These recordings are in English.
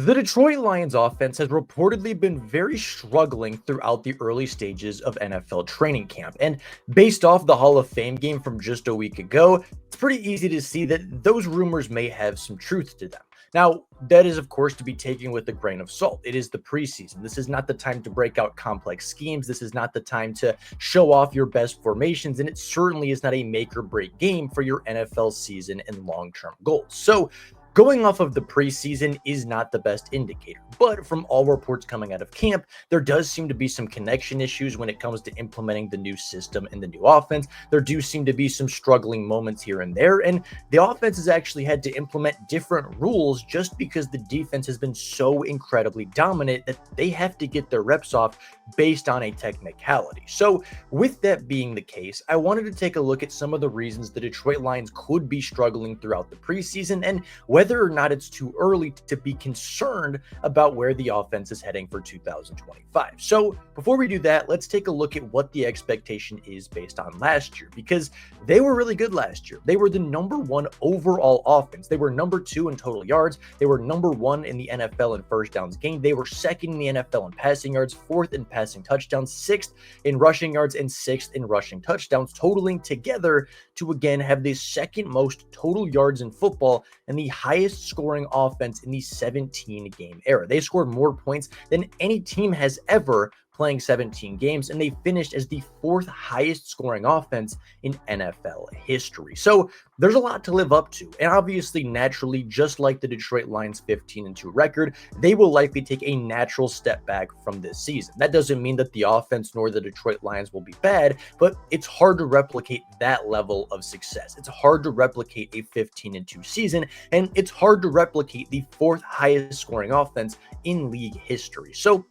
The Detroit Lions offense has reportedly been very struggling throughout the early stages of NFL training camp. And based off the Hall of Fame game from just a week ago, it's pretty easy to see that those rumors may have some truth to them. Now, that is, of course, to be taken with a grain of salt. It is the preseason. This is not the time to break out complex schemes. This is not the time to show off your best formations. And it certainly is not a make or break game for your NFL season and long term goals. So, going off of the preseason is not the best indicator, but from all reports coming out of camp, there does seem to be some connection issues when it comes to implementing the new system and the new offense. There do seem to be some struggling moments here and there, and the offense has actually had to implement different rules just because the defense has been so incredibly dominant that they have to get their reps off based on a technicality. So with that being the case, I wanted to take a look at some of the reasons the Detroit Lions could be struggling throughout the preseason and whether or not it's too early to be concerned about where the offense is heading for 2025. So before we do that, let's take a look at what the expectation is based on last year, because they were really good last year. They were the number one overall offense. They were number two in total yards. They were number one in the NFL in first downs gained. They were second in the NFL in passing yards, fourth in passing touchdowns, sixth in rushing yards, and sixth in rushing touchdowns, totaling together to again have the second most total yards in football and the highest scoring offense in the 17-game era. They scored more points than any team has ever playing 17 games, and they finished as the fourth highest scoring offense in NFL history. So there's a lot to live up to, and obviously, naturally, just like the Detroit Lions 15-2 record, they will likely take a natural step back from this season. That doesn't mean that the offense nor the Detroit Lions will be bad, but it's hard to replicate that level of success. It's hard to replicate a 15-2 season, and it's hard to replicate the fourth highest scoring offense in league history. So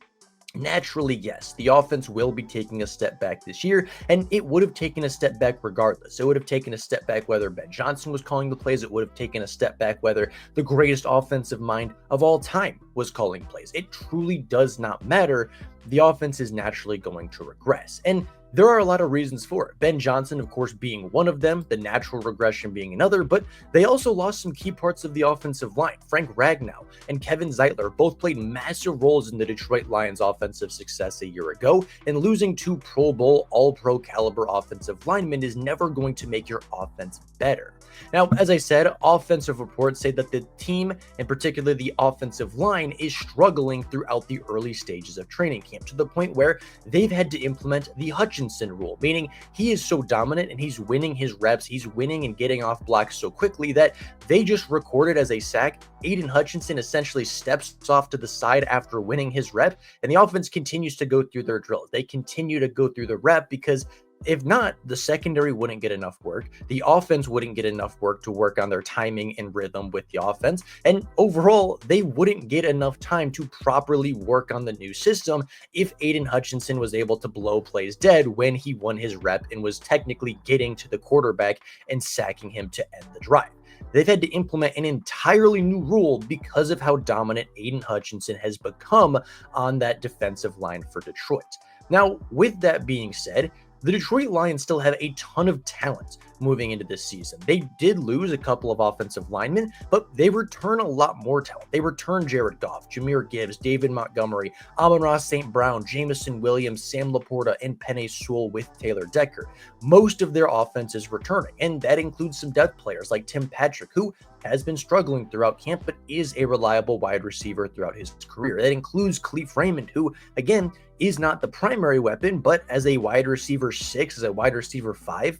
naturally, yes, the offense will be taking a step back this year, and it would have taken a step back regardless. It would have taken a step back whether Ben Johnson was calling the plays. It would have taken a step back whether the greatest offensive mind of all time was calling plays. It truly does not matter. The offense is naturally going to regress, and there are a lot of reasons for it. Ben Johnson, of course, being one of them, the natural regression being another, but they also lost some key parts of the offensive line. Frank Ragnow and Kevin Zeitler both played massive roles in the Detroit Lions' offensive success a year ago, and losing two Pro Bowl, all-pro caliber offensive linemen is never going to make your offense better. Now, as I said, offensive reports say that the team, and particularly the offensive line, is struggling throughout the early stages of training camp to the point where they've had to implement the Hutchinson rule, meaning he is so dominant and he's winning his reps, he's winning and getting off blocks so quickly that they just recorded as a sack. Aiden Hutchinson essentially steps off to the side after winning his rep, and the offense continues to go through their drills. They continue to go through the rep because if not, the secondary wouldn't get enough work. The offense wouldn't get enough work to work on their timing and rhythm with the offense. And overall, they wouldn't get enough time to properly work on the new system if Aiden Hutchinson was able to blow plays dead when he won his rep and was technically getting to the quarterback and sacking him to end the drive. They've had to implement an entirely new rule because of how dominant Aiden Hutchinson has become on that defensive line for Detroit. Now, with that being said, the Detroit Lions still have a ton of talent moving into this season. They did lose a couple of offensive linemen, but they return a lot more talent. They return Jared Goff, Jahmyr Gibbs, David Montgomery, Amon-Ra St. Brown, Jamison Williams, Sam Laporta, and Penei Sewell with Taylor Decker. Most of their offense is returning, and that includes some depth players like Tim Patrick, who has been struggling throughout camp, but is a reliable wide receiver throughout his career. That includes Khalif Raymond, who, again, is not the primary weapon, but as a wide receiver 6, as a wide receiver 5,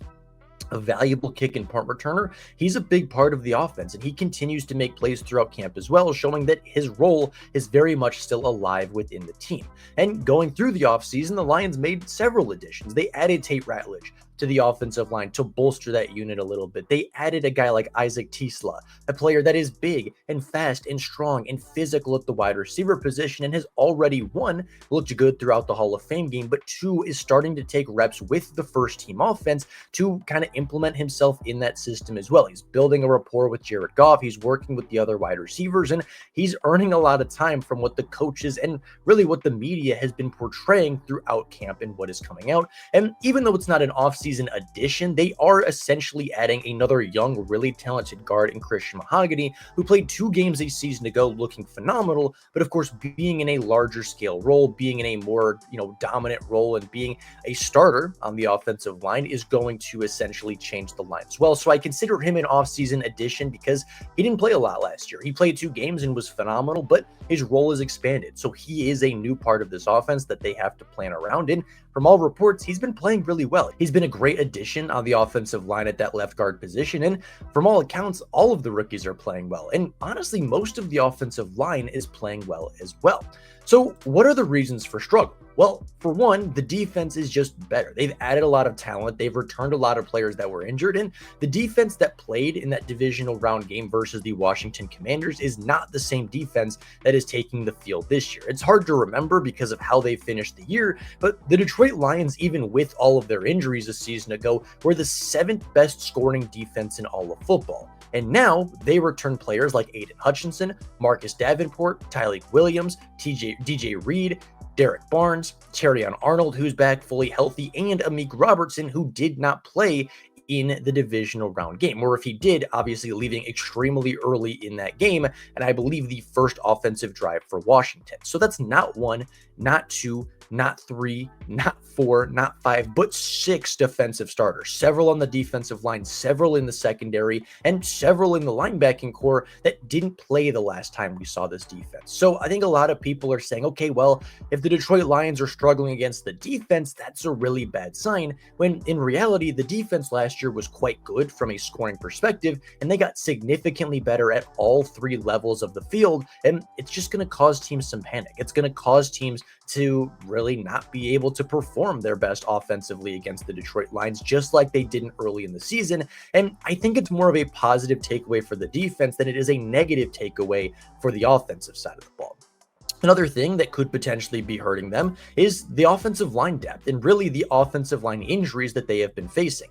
a valuable kick and punt returner, he's a big part of the offense, and he continues to make plays throughout camp as well, showing that his role is very much still alive within the team. And going through the offseason, the Lions made several additions. They added Tate Ratledge to the offensive line to bolster that unit a little bit. They added a guy like Isaac Tisla, a player that is big and fast and strong and physical at the wide receiver position and has already, one, looked good throughout the Hall of Fame game, but two, is starting to take reps with the first team offense to kind of implement himself in that system as well. He's building a rapport with Jared Goff. He's working with the other wide receivers, and he's earning a lot of time from what the coaches and really what the media has been portraying throughout camp and what is coming out. And even though it's not an offseason preseason addition, they are essentially adding another young, really talented guard in Christian Mahogany, who played 2 games a season ago looking phenomenal, but of course being in a larger scale role, being in a more, dominant role, and being a starter on the offensive line is going to essentially change the line as well. So I consider him an offseason addition because he didn't play a lot last year. He played 2 games and was phenomenal, but his role is expanded. So he is a new part of this offense that they have to plan around. And from all reports, he's been playing really well. He's been a great addition on the offensive line at that left guard position. And from all accounts, all of the rookies are playing well. And honestly, most of the offensive line is playing well as well. So what are the reasons for struggle? Well, for one, the defense is just better. They've added a lot of talent. They've returned a lot of players that were injured. And the defense that played in that divisional round game versus the Washington Commanders is not the same defense that is taking the field this year. It's hard to remember because of how they finished the year, but the Detroit Lions, even with all of their injuries a season ago, were the 7th best scoring defense in all of football. And now they return players like Aiden Hutchinson, Marcus Davenport, Tyleik Williams, DJ Reed, Derek Barnes, Terrion Arnold, who's back fully healthy, and Amik Robertson, who did not play in the divisional round game, or if he did, obviously leaving extremely early in that game, and I believe the first offensive drive for Washington. So that's not 1, not 2, not 3, not 4, not 5, but 6 defensive starters, several on the defensive line, several in the secondary, and several in the linebacking core that didn't play the last time we saw this defense. So I think a lot of people are saying, okay, well, if the Detroit Lions are struggling against the defense, that's a really bad sign, when in reality, the defense last year was quite good from a scoring perspective, and they got significantly better at all 3 levels of the field, and it's just going to cause teams some panic. It's going to cause teams to really not be able to perform their best offensively against the Detroit Lions, just like they didn't early in the season. And I think it's more of a positive takeaway for the defense than it is a negative takeaway for the offensive side of the ball. Another thing that could potentially be hurting them is the offensive line depth and really the offensive line injuries that they have been facing.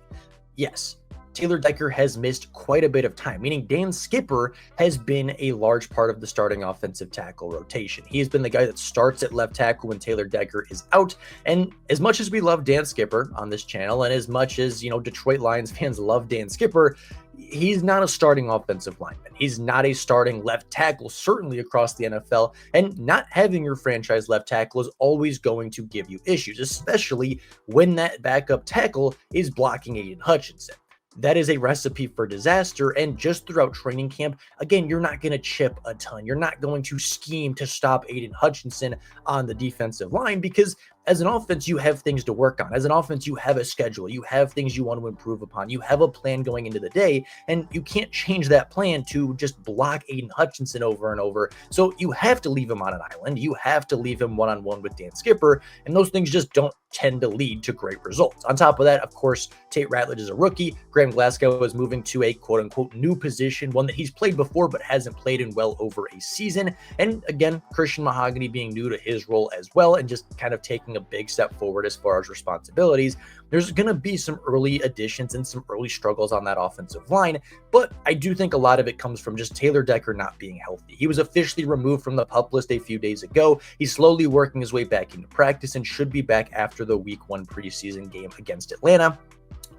Yes, Taylor Decker has missed quite a bit of time, meaning Dan Skipper has been a large part of the starting offensive tackle rotation. He has been the guy that starts at left tackle when Taylor Decker is out. And as much as we love Dan Skipper on this channel, and as much as, Detroit Lions fans love Dan Skipper, he's not a starting offensive lineman. He's not a starting left tackle, certainly across the NFL. And not having your franchise left tackle is always going to give you issues, especially when that backup tackle is blocking Aiden Hutchinson. That is a recipe for disaster. And just throughout training camp, again, you're not going to chip a ton. You're not going to scheme to stop Aiden Hutchinson on the defensive line because as an offense, you have things to work on. As an offense, you have a schedule. You have things you want to improve upon. You have a plan going into the day, and you can't change that plan to just block Aiden Hutchinson over and over. So you have to leave him on an island. You have to leave him one-on-one with Dan Skipper, and those things just don't tend to lead to great results. On top of that, of course, Tate Ratledge is a rookie. Graham Glasgow is moving to a quote-unquote new position, one that he's played before but hasn't played in well over a season. And again, Christian Mahogany being new to his role as well and just kind of taking a big step forward as far as responsibilities. There's going to be some early additions and some early struggles on that offensive line, but I do think a lot of it comes from just Taylor Decker not being healthy. He was officially removed from the PUP list a few days ago. He's slowly working his way back into practice and should be back after the Week 1 preseason game against Atlanta.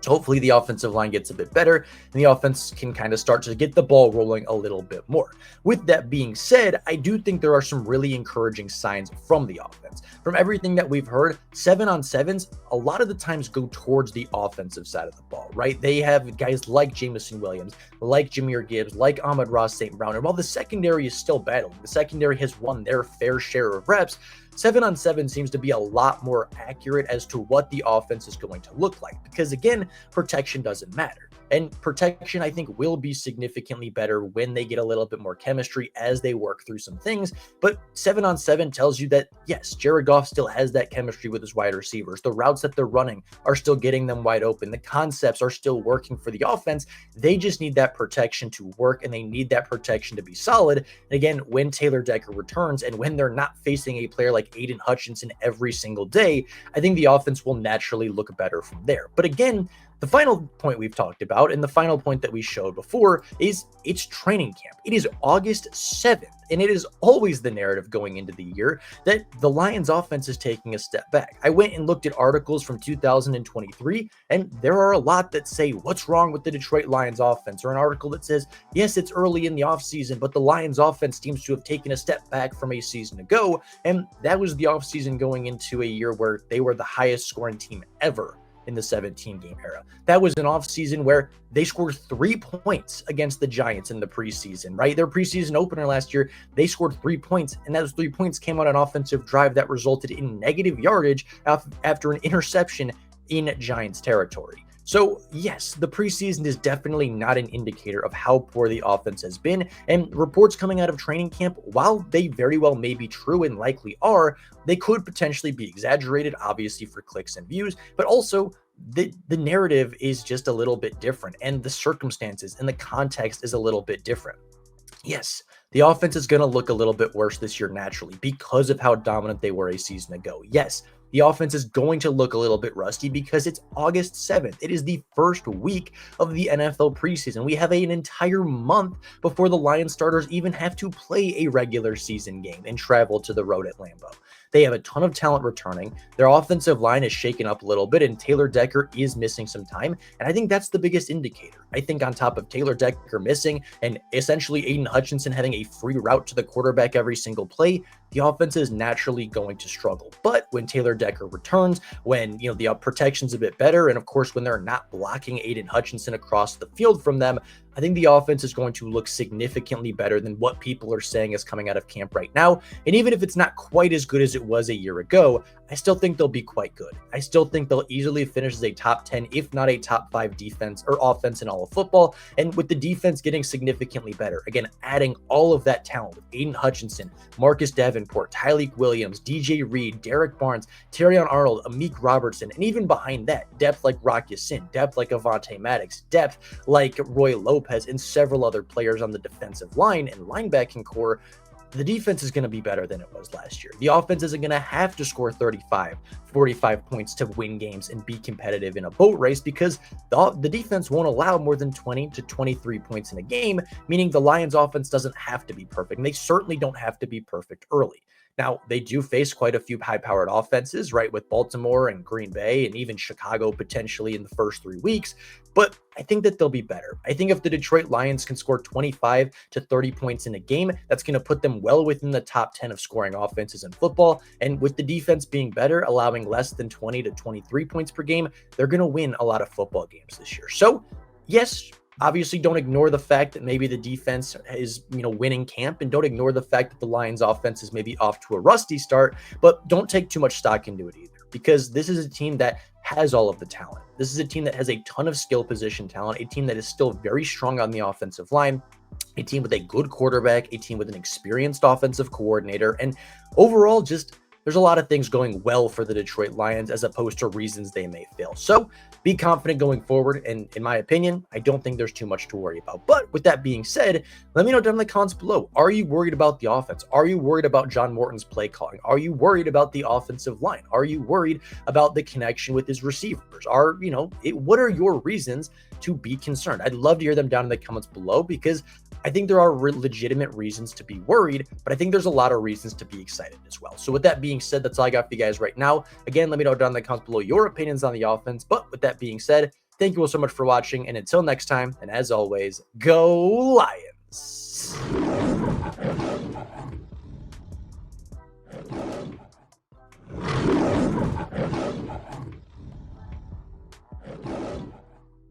So hopefully the offensive line gets a bit better and the offense can kind of start to get the ball rolling a little bit more. With that being said, I do think there are some really encouraging signs from the offense. From everything that we've heard, 7-on-7s a lot of the times go towards the offensive side of the ball, right? They have guys like Jameson Williams, like Jahmyr Gibbs, like Ahmad-Ross St. Brown. And while the secondary is still battling, the secondary has won their fair share of reps, 7-on-7 seems to be a lot more accurate as to what the offense is going to look like because, again, protection doesn't matter. And protection, I think, will be significantly better when they get a little bit more chemistry as they work through some things. But 7-on-7 tells you that, yes, Jared Goff still has that chemistry with his wide receivers. The routes that they're running are still getting them wide open. The concepts are still working for the offense. They just need that protection to work, and they need that protection to be solid. And again, when Taylor Decker returns and when they're not facing a player like Aiden Hutchinson every single day, I think the offense will naturally look better from there. But again, The final point we've talked about, and the final point that we showed before, is it's training camp. It is August 7th, and it is always the narrative going into the year that the Lions offense is taking a step back. I went and looked at articles from 2023, and there are a lot that say, what's wrong with the Detroit Lions offense? Or an article that says, yes, it's early in the offseason, but the Lions offense seems to have taken a step back from a season ago. And that was the offseason going into a year where they were the highest scoring team ever in the 17-game era. That was an offseason where they scored 3 points against the Giants in the preseason, right? Their preseason opener last year, they scored 3 points, and those 3 points came on an offensive drive that resulted in negative yardage after an interception in Giants territory. So yes, the preseason is definitely not an indicator of how poor the offense has been, and reports coming out of training camp, while they very well may be true and likely are, they could potentially be exaggerated, obviously for clicks and views, but also the narrative is just a little bit different, and the circumstances and the context is a little bit different. Yes, the offense is going to look a little bit worse this year naturally because of how dominant they were a season ago. Yes, the offense is going to look a little bit rusty because it's August 7th. It is the first week of the NFL preseason. We have an entire month before the Lions starters even have to play a regular season game and travel to the road at Lambeau. They have a ton of talent returning. Their offensive line is shaken up a little bit, and Taylor Decker is missing some time. And I think that's the biggest indicator. I think on top of Taylor Decker missing and essentially Aiden Hutchinson having a free route to the quarterback every single play, the offense is naturally going to struggle. But when Taylor Decker returns, when the protection's a bit better, and of course when they're not blocking Aiden Hutchinson across the field from them, I think the offense is going to look significantly better than what people are saying is coming out of camp right now. And even if it's not quite as good as it was a year ago, I still think they'll be quite good. I still think they'll easily finish as a top 10, if not a top 5 defense or offense in all of football. And with the defense getting significantly better, again, adding all of that talent with Aiden Hutchinson, Marcus Davenport, Tyleik Williams, DJ Reed, Derek Barnes, Terrion Arnold, Amik Robertson, and even behind that, depth like Rock Ya-Sin, depth like Avonte Maddox, depth like Roy Lopez, and several other players on the defensive line and linebacking core, the defense is going to be better than it was last year. The offense isn't going to have to score 35, 45 points to win games and be competitive in a boat race because the defense won't allow more than 20 to 23 points in a game, meaning the Lions offense doesn't have to be perfect. And they certainly don't have to be perfect early. Now, they do face quite a few high-powered offenses, right, with Baltimore and Green Bay and even Chicago potentially in the first 3 weeks, but I think that they'll be better. I think if the Detroit Lions can score 25 to 30 points in a game, that's going to put them well within the top 10 of scoring offenses in football, and with the defense being better, allowing less than 20 to 23 points per game, they're going to win a lot of football games this year. So, yes, obviously, don't ignore the fact that maybe the defense is, winning camp, and don't ignore the fact that the Lions offense is maybe off to a rusty start, but don't take too much stock into it either, because this is a team that has all of the talent. This is a team that has a ton of skill position talent, a team that is still very strong on the offensive line, a team with a good quarterback, a team with an experienced offensive coordinator, and overall just there's a lot of things going well for the Detroit Lions as opposed to reasons they may fail. So be confident going forward. And in my opinion, I don't think there's too much to worry about. But with that being said, let me know down in the comments below. Are you worried about the offense? Are you worried about John Morton's play calling? Are you worried about the offensive line? Are you worried about the connection with his receivers? What are your reasons to be concerned? I'd love to hear them down in the comments below because I think there are legitimate reasons to be worried, but I think there's a lot of reasons to be excited as well. So with that being said, that's all I got for you guys right now. Again, let me know down in the comments below your opinions on the offense. But with that being said, thank you all so much for watching. And until next time, and as always, go Lions.